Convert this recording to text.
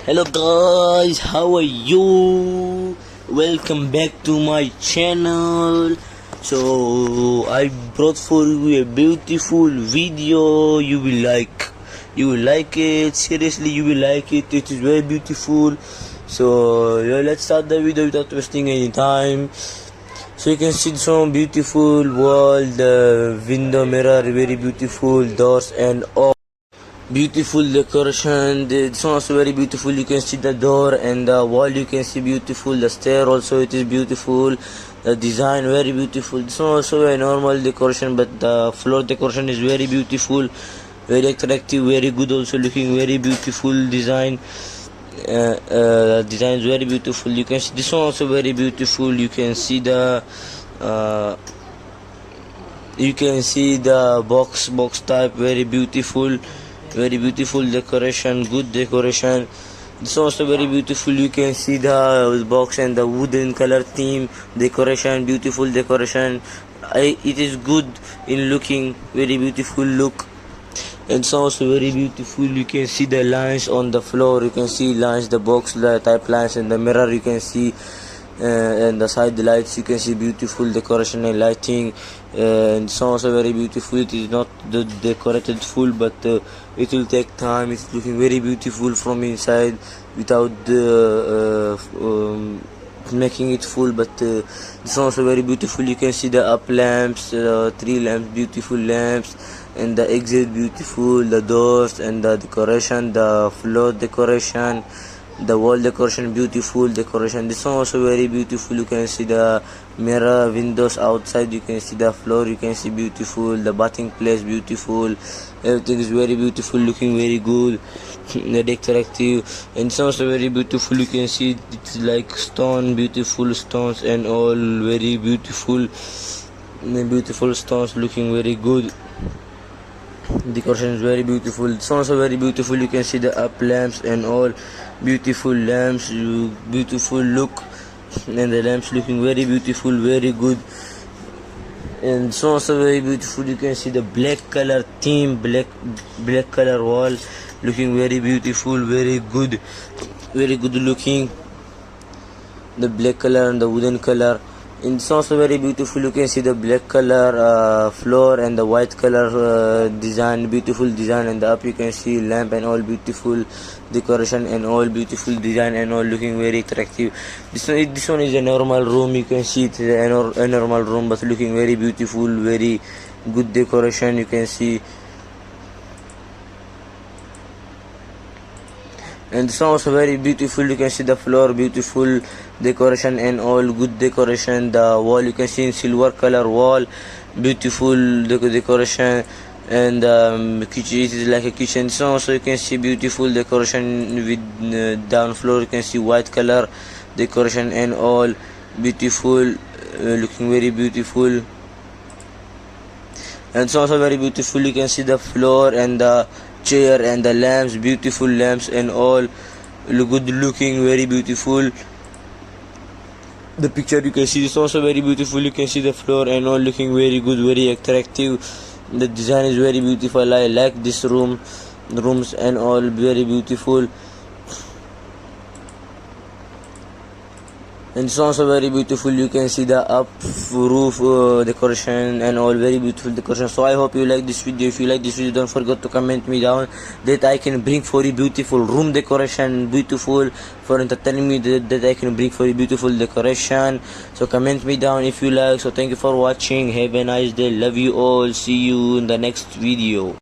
Hello guys, how are you? Welcome back to my channel. So I brought for you a beautiful video. You will like it. Seriously, you will like it. It is very beautiful. So yeah, let's start the video without wasting any time. So you can see some beautiful wall, the window mirror, very beautiful doors and all. Beautiful decoration. This one also very beautiful. You can see the door and the wall, you can see beautiful. The stair also, it is beautiful. The design very beautiful. This one also a normal decoration, but the floor decoration is very beautiful, very attractive, very good, also looking very beautiful design. Design is very beautiful. You can see this one also very beautiful. You can see the box type, very beautiful. Very beautiful decoration, good decoration. This also very beautiful. You can see the box and the wooden color theme decoration, beautiful decoration. It is good in looking, very beautiful look. And it's also very beautiful. You can see the lines on the floor, you can see lines, the box the type lines, and the mirror you can see, and the side lights you can see beautiful decoration and lighting. And it's also very beautiful. It is not the decorated full, but it will take time. It's looking very beautiful from inside without making it full, but it's also very beautiful. You can see the up lamps, 3 lamps, beautiful lamps, and the exit beautiful, the doors and the decoration, the floor decoration, the wall decoration, beautiful decoration. This one also very beautiful. You can see the mirror, windows outside, you can see the floor, you can see beautiful, the bathing place beautiful. Everything is very beautiful, looking very good, very attractive. And it's also very beautiful. You can see it's like stone, beautiful stones and all, very beautiful stones, looking very good. Decoration is very beautiful. It's also very beautiful. You can see the up lamps and all, beautiful lamps, beautiful look, and the lamps looking very beautiful, very good. And it's also very beautiful. You can see the black color theme, black color wall, looking very beautiful, very good looking. The black color and the wooden color. And it's also very beautiful. You can see the black color floor and the white color design, beautiful design. And up you can see lamp and all, beautiful decoration and all, beautiful design and all, looking very attractive. This one is a normal room. You can see it's a normal room, but looking very beautiful, very good decoration. You can see. And it's also very beautiful. You can see the floor, beautiful decoration and all, good decoration. The wall you can see in silver color wall, beautiful decoration. And kitchen, it is like a kitchen. So also you can see beautiful decoration with down floor. You can see white color decoration and all, beautiful, looking very beautiful. And it's also very beautiful. You can see the floor and the chair and the lamps, beautiful lamps and all, good looking, very beautiful. The picture you can see is also very beautiful. You can see the floor and all, looking very good, very attractive. The design is very beautiful. I like this rooms and all, very beautiful. And it's also very beautiful. You can see the up roof decoration and all, very beautiful decoration. So I hope you like this video. If you like this video, don't forget to comment me down that I can bring for you beautiful room decoration, beautiful for entertaining me, that I can bring for you beautiful decoration. So comment me down if you like. So thank you for watching. Have a nice day. Love you all. See you in the next video.